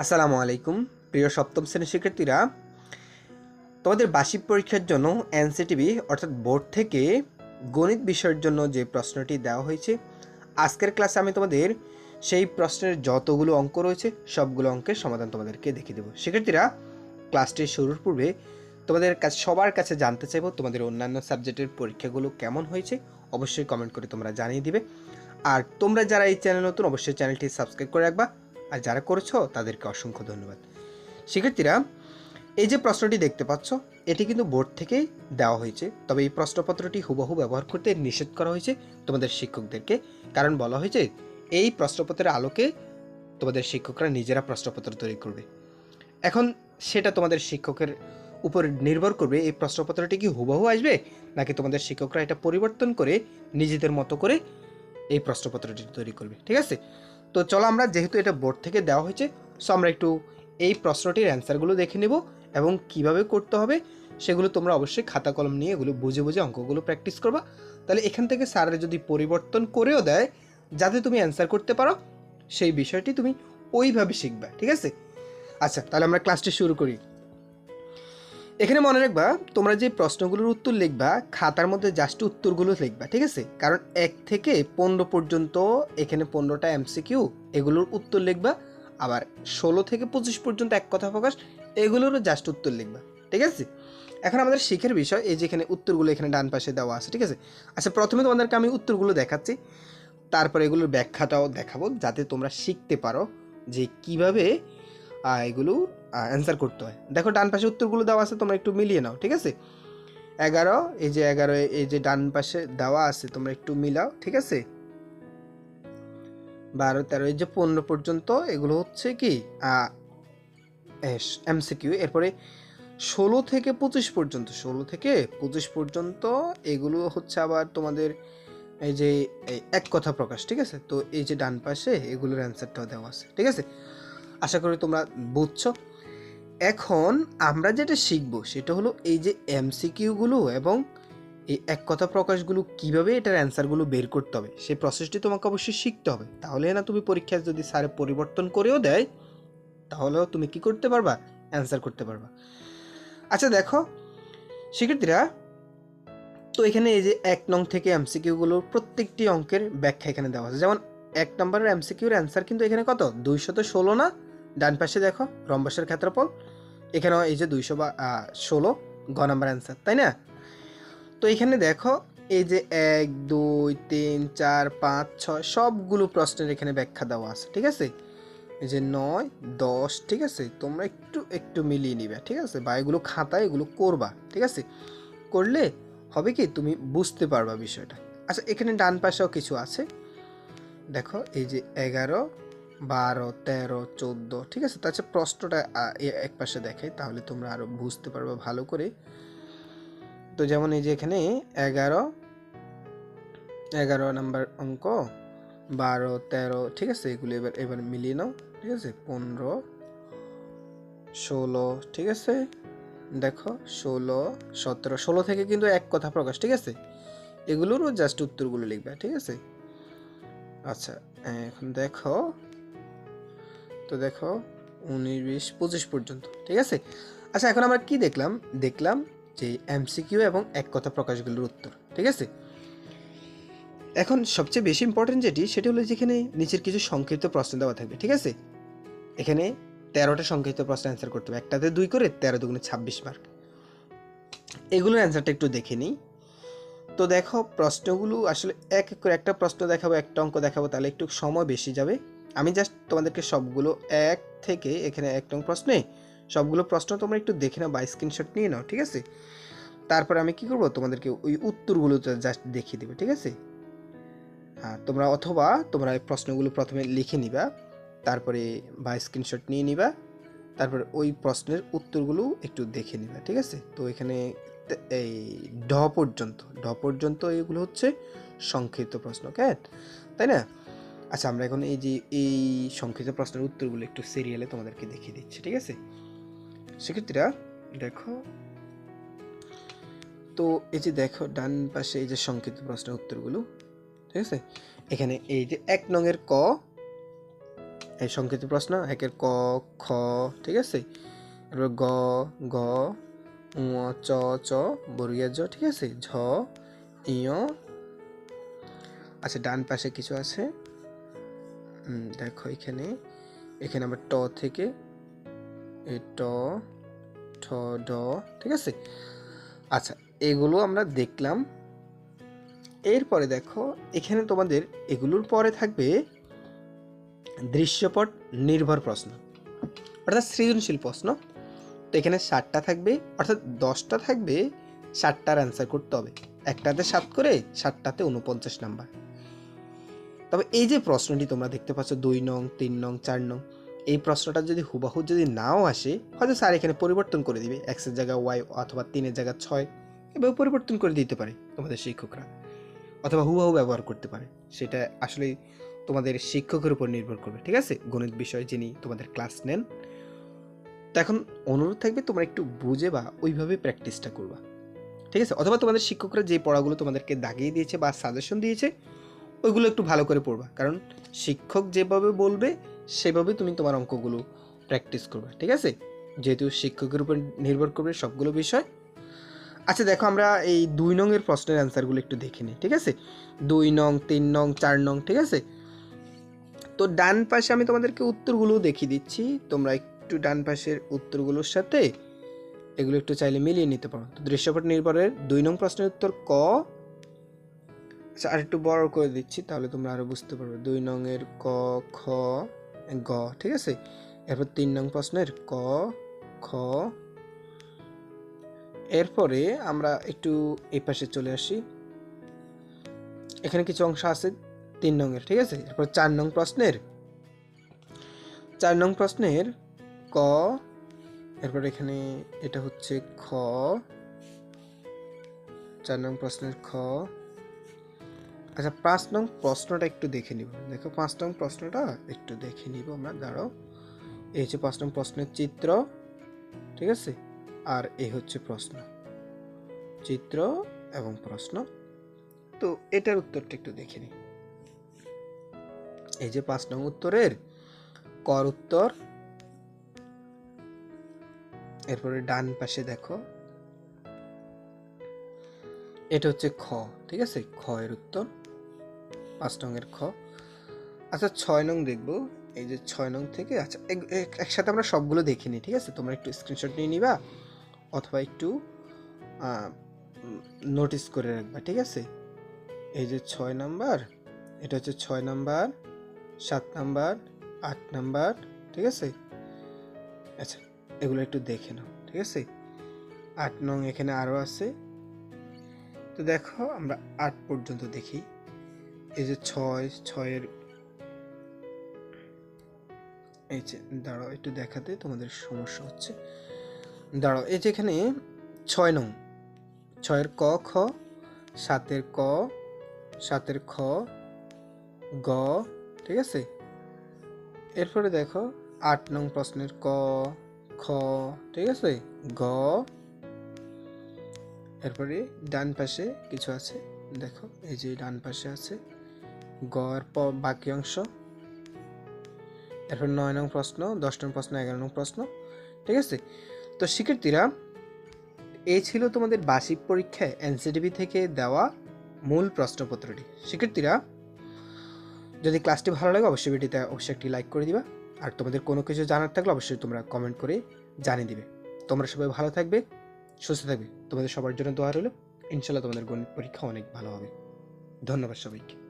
আসসালামু আলাইকুম প্রিয় সপ্তম শ্রেণীর শিক্ষার্থীরা, তোমাদের বার্ষিক পরীক্ষার জন্য এনসিটিভি অর্থাৎ বোর্ড থেকে গণিত বিষয়ের জন্য যে প্রশ্নটি দেওয়া হয়েছে, আজকের ক্লাসে আমি তোমাদের সেই প্রশ্নের যতগুলো অঙ্ক রয়েছে সবগুলো অঙ্কের সমাধান তোমাদেরকে দেখিয়ে দেবো। শিক্ষার্থীরা, ক্লাসটি শুরুর পূর্বে তোমাদের কাছে সবার কাছে জানতে চাইবো তোমাদের অন্যান্য সাবজেক্টের পরীক্ষাগুলো কেমন হয়েছে। অবশ্যই কমেন্ট করে তোমরা জানিয়ে দিবে। আর তোমরা যারা এই চ্যানেল নতুন, অবশ্যই চ্যানেলটি সাবস্ক্রাইব করে রাখবা, আর যারা করেছো তাদেরকে অসংখ্য ধন্যবাদ। শিক্ষার্থীরা, এই যে প্রশ্নটি দেখতে পাচ্ছ, এটি কিন্তু বোর্ড থেকেই দেওয়া হয়েছে, তবে এই প্রশ্নপত্রটি হুবহু ব্যবহার করতে নিষেধ করা হয়েছে তোমাদের শিক্ষকদেরকে। কারণ বলা হয়েছে এই প্রশ্নপত্রের আলোকে তোমাদের শিক্ষকরা নিজেরা প্রশ্নপত্র তৈরি করবে। এখন সেটা তোমাদের শিক্ষকের উপর নির্ভর করবে এই প্রশ্নপত্রটি কি হুবহু আসবে, নাকি তোমাদের শিক্ষকরা এটা পরিবর্তন করে নিজেদের মতো করে এই প্রশ্নপত্রটি তৈরি করবে। ঠিক আছে, তো চলো আমরা, যেহেতু এটা বোর্ড থেকে দেওয়া হয়েছে, সো আমরা একটু এই প্রশ্নটির অ্যান্সারগুলো দেখে নেব এবং কিভাবে করতে হবে সেগুলো তোমরা অবশ্যই খাতা কলম নিয়ে এগুলো বুঝে বুঝে অঙ্কগুলো প্র্যাকটিস করবা। তাহলে এখান থেকে স্যারের যদি পরিবর্তন করেও দেয় যাতে তুমি অ্যান্সার করতে পারো, সেই বিষয়টি তুমি ওইভাবে শিখবা। ঠিক আছে, আচ্ছা তাহলে আমরা ক্লাসটি শুরু করি। এখানে মনে রাখবা, তোমরা যে প্রশ্নগুলোর উত্তর লিখবা খাতার মধ্যে জাস্ট উত্তরগুলো লিখবা। ঠিক আছে, কারণ 1 থেকে 15 পর্যন্ত এখানে 15টা এমসিকিউ, এগুলোর উত্তর লিখবা। আবার 16 থেকে 25 পর্যন্ত এক কথা প্রকাশ, এগুলোরও জাস্ট উত্তর লিখবা। ঠিক আছে, এখন আমাদের শিখের বিষয় এই যে এখানে উত্তরগুলো এখানে ডান পাশে দেওয়া আছে। ঠিক আছে, আচ্ছা প্রথমে তোমাদেরকে আমি উত্তরগুলো দেখাচ্ছি, তারপরে এগুলোর ব্যাখ্যাটাও দেখাবো যাতে তোমরা শিখতে পারো যে কিভাবে এগুলো অ্যান্সার করতে হয়। দেখো ডান পাশে উত্তরগুলো দেওয়া আছে, তোমরা একটু মিলিয়ে নাও। ঠিক আছে, 11, এই যে 11, এই যে ডান পাশে দেওয়া আছে তোমরা একটু মিলাও। ঠিক আছে, 12, 13, এই যে 15 পর্যন্ত এগুলো হচ্ছে কি এমসিকিউ। এরপরে 16 থেকে 25 পর্যন্ত, 16 থেকে 25 পর্যন্ত এগুলো হচ্ছে আবার তোমাদের এই যে এক কথা প্রকাশ। ঠিক আছে, তো এই যে ডান পাশে এগুলোর অ্যান্সারটাও দেওয়া আছে। ঠিক আছে, আশা করি তোমরা বুঝছো। এখন আমরা যেটা শিখবো সেটা হলো এই যে এমসিকিউগুলো এবং এই এক কথা প্রকাশগুলো কিভাবে এটার অ্যান্সারগুলো বের করতে হবে, সেই প্রসেসটি তোমাকে অবশ্যই শিখতে হবে। তাহলে না তুমি পরীক্ষায় যদি স্যারে পরিবর্তন করেও দেয় তাহলেও তুমি কি করতে পারবা, অ্যান্সার করতে পারবা। আচ্ছা দেখো শিক্ষার্থীরা, তো এখানে এই যে 1 নং থেকে এমসিকিউগুলোর প্রত্যেকটি অঙ্কের ব্যাখ্যা এখানে দেওয়া আছে। যেমন 1 নম্বরের এমসিকিউর অ্যান্সার কিন্তু এখানে কত, 216 না? ডান পাশে দেখো রম্বসের ক্ষেত্রফল, এখানেও এই যে 216 গ নাম্বার অ্যান্সার, তাই না? তো এখানে দেখো এই যে 1, 2, 3, 4, 5, 6 সবগুলো প্রশ্নের এখানে ব্যাখ্যা দেওয়া আছে। ঠিক আছে, এই যে 9, 10, ঠিক আছে, তোমরা একটু একটু মিলিয়ে নিবে। ঠিক আছে, বা এগুলো খাতায় এগুলো করবা। ঠিক আছে, করলে হবে কি তুমি বুঝতে পারবা বিষয়টা। আচ্ছা এখানে ডান পাশেও কিছু আছে, দেখো এই যে 11, 12, 13, 14, ঠিক আছে। তাছাড়া প্রশ্নটা এক পাশে দেখাই তাহলে তোমরা আরো বুঝতে পারবে ভালো করে। তো যেমন এই যে এখানে 11 নাম্বার অঙ্ক, 12, 13, ঠিক আছে, এগুলো এবার এবার মিলিয়ে নাও। ঠিক আছে, 15, 16, ঠিক আছে, দেখো 16, 17, 16 থেকে কিন্তু এক কথা প্রকাশ। ঠিক আছে, এগুলোরও জাস্ট উত্তরগুলো লিখবে। ঠিক আছে, আচ্ছা এখন দেখো, তো দেখো 19, 20, 25 পর্যন্ত। ঠিক আছে, আচ্ছা এখন আমরা কি দেখলাম, দেখলাম যে এমসিকিউ এবং এক কথা প্রকাশগুলোর উত্তর। ঠিক আছে, এখন সবচেয়ে বেশি ইম্পর্টেন্ট যেটি, সেটি হলো যেখানে নিচের কিছু সংক্ষিপ্ত প্রশ্ন দেওয়া থাকবে। ঠিক আছে, এখানে 13টা সংক্ষিপ্ত প্রশ্ন অ্যান্সার করতে হবে, একটাতে 2 করে 13 দুগুণে 26 মার্ক। এগুলোর অ্যান্সারটা একটু দেখে নিই। তো দেখো প্রশ্নগুলো আসলে এক এক করে একটা প্রশ্ন দেখাবো, একটা অঙ্ক দেখাবো, তাহলে একটু সময় বেশি যাবে। আমি জাস্ট তোমাদেরকে সবগুলো এক থেকে এখানে 1 নং প্রশ্নে সবগুলো প্রশ্ন তোমরা একটু দেখে নাও বা স্ক্রিনশট নিয়ে নাও। ঠিক আছে, তারপর আমি কি করব, তোমাদেরকে ওই উত্তরগুলো জাস্ট দেখিয়ে দেবো। ঠিক আছে, তোমরা অথবা তোমরা এই প্রশ্নগুলো প্রথমে লিখে নিবা, তারপরে বা স্ক্রিনশট নিয়ে নিবা, তারপরে ওই প্রশ্নের উত্তরগুলো একটু দেখে নিবা। ঠিক আছে, তো এখানে এই ঢ পর্যন্ত এগুলো হচ্ছে সংক্ষিপ্ত প্রশ্ন, ক্যাট, তাই না? আচ্ছা আমরা এখন এই যে এই সংক্ষিপ্ত প্রশ্নের উত্তরগুলো একটু সিরিয়ালে তোমাদেরকে দেখিয়ে দিচ্ছি। ঠিক আছে শিক্ষার্থীরা, দেখো তো এই যে দেখো ডান পাশে এই যে সংক্ষিপ্ত প্রশ্নের উত্তরগুলো। ঠিক আছে, এখানে এই যে 1 নং এর ক, এই সংক্ষিপ্ত প্রশ্ন একের ক খ, ঠিক আছে, এরপর গ গ, চ চ, বর্গীয় জ, ঠিক আছে, ঝ ইয়। আচ্ছা, ডান পাশে কিছু আছে, দেখো এখানে আবার ট থেকে ট ঠ ড, ঠিক আছে। আচ্ছা, এগুলো আমরা দেখলাম। এরপরে দেখো এখানে তোমাদের এগুলোর পরে থাকবে দৃশ্যপট নির্ভর প্রশ্ন, অর্থাৎ সৃজনশীল প্রশ্ন। তো এখানে 7টা থাকবে, অর্থাৎ 10টা থাকবে, 7টার অ্যান্সার করতে হবে। একটাতে 7 করে, 7টাতে 49 নাম্বার। তবে এই যে প্রশ্নটি তোমরা দেখতে পাচ্ছ 2 নং, 3 নং, 4 নং, এই প্রশ্নটা যদি হুবাহু যদি নাও আসে, হয়তো স্যার এখানে পরিবর্তন করে দিবে, এক্সের জায়গায় ওয়াই অথবা 3-এর জায়গায় 6, এভাবে পরিবর্তন করে দিতে পারে তোমাদের শিক্ষকরা, অথবা হুবাহু ব্যবহার করতে পারে। সেটা আসলে তোমাদের শিক্ষকের উপর নির্ভর করবে, ঠিক আছে, গণিত বিষয় যিনি তোমাদের ক্লাস নেন। তো এখন অনুরোধ থাকবে তোমরা একটু বুঝে বা ওইভাবে প্র্যাকটিসটা করবা, ঠিক আছে। অথবা তোমাদের শিক্ষকরা যে পড়াগুলো তোমাদেরকে দাগিয়ে দিয়েছে বা সাজেশন দিয়েছে ওইগুলো একটু ভালো করে পড়বা, কারণ শিক্ষক যেভাবে বলবে সেভাবে তুমি তোমার অঙ্কগুলো প্র্যাকটিস করবা, ঠিক আছে, যেহেতু শিক্ষকের উপর নির্ভর করবে সবগুলো বিষয়। আচ্ছা দেখো, আমরা এই 2 নং এর প্রশ্নের অ্যান্সারগুলো একটু দেখে নিই, ঠিক আছে। 2 নং, 3 নং, 4 নং, ঠিক আছে। তো ডান পাশে আমি তোমাদেরকে উত্তরগুলো দেখিয়ে দিচ্ছি, তোমরা একটু ডান পাশের উত্তরগুলোর সাথে এগুলো একটু চাইলে মিলিয়ে নিতে পারো। তো দৃশ্যপট নির্ভরের 2 নং প্রশ্নের উত্তর ক। আচ্ছা, আর একটু বড় করে দিচ্ছি তাহলে তোমরা আরো বুঝতে পারবে। 2 নং এর ক খ গ, ঠিক আছে। এরপর 3 নং প্রশ্নের ক খ। এরপরে আমরা একটু এই পাশে চলে আসি, এখানে কিছু অংশ আছে 3 নং এর, ঠিক আছে। এরপর 4 নং প্রশ্নের ক। এরপর এখানে এটা হচ্ছে খ, 4 নং প্রশ্নের খ। আচ্ছা, 5 নং প্রশ্নটা একটু দেখে নিব, দেখো 5 নং প্রশ্নটা একটু দেখে নিব আমরা, দাঁড়াও। এই হচ্ছে 5 নং প্রশ্নের চিত্র, ঠিক আছে, আর এই হচ্ছে প্রশ্ন, চিত্র এবং প্রশ্ন। তো এটার উত্তরটা একটু দেখে নিই। এই যে 5 নং উত্তরের কর উত্তর। এরপরে ডান পাশে দেখো এটা হচ্ছে খ, ঠিক আছে, খ এর উত্তর 5 নং এর খ। আচ্ছা, 6 নং দেখবো, এই যে 6 নং থেকে, আচ্ছা একসাথে আমরা সবগুলো দেখে নিই, ঠিক আছে। তোমরা একটু স্ক্রিনশট নিয়ে নিবা অথবা একটু নোটিস করে রাখবা, ঠিক আছে। এই যে 6 নাম্বার, এটা হচ্ছে 6 নাম্বার, 7 নাম্বার, 8 নাম্বার, ঠিক আছে। আচ্ছা, এগুলো একটু দেখে নাও, ঠিক আছে। 8 নং এখানে আরো আছে, তো দেখো আমরা 8 পর্যন্ত দেখি। এই যে 6 এর, এই যে দাঁড়াও একটু দেখাতে তোমাদের সমস্যা হচ্ছে, দাঁড়াও। এই যে এখানে 6 নং, 6 এর ক খ, 7 এর ক, 7 এর খ গ, ঠিক আছে। এরপরে দেখো 8 নং প্রশ্নের ক খ, ঠিক আছে, গ। এরপরে ডান পাশে কিছু আছে, দেখো এই যে ডান পাশে আছে গ এর বাকি অংশ। এরপর 9 নং প্রশ্ন, 10 নং প্রশ্ন, 11 নং প্রশ্ন, ঠিক আছে। তো শিক্ষার্থীরা, এই ছিল তোমাদের বার্ষিক পরীক্ষায় এনসিটিভি থেকে দেওয়া মূল প্রশ্নপত্রটি। শিক্ষার্থীরা, যদি ক্লাসটি ভালো লাগে অবশ্যই ভিডিওতে অবশ্যই একটি লাইক করে দিবা, আর তোমাদের কোনো কিছু জানার থাকলে অবশ্যই তোমরা কমেন্ট করে জানিয়ে দিবে। তোমরা সবাই ভালো থাকবে, সুস্থ থাকবে, তোমাদের সবার জন্য দোয়া রইল। ইনশাল্লাহ তোমাদের গণিত পরীক্ষা অনেক ভালো হবে। ধন্যবাদ সবাইকে।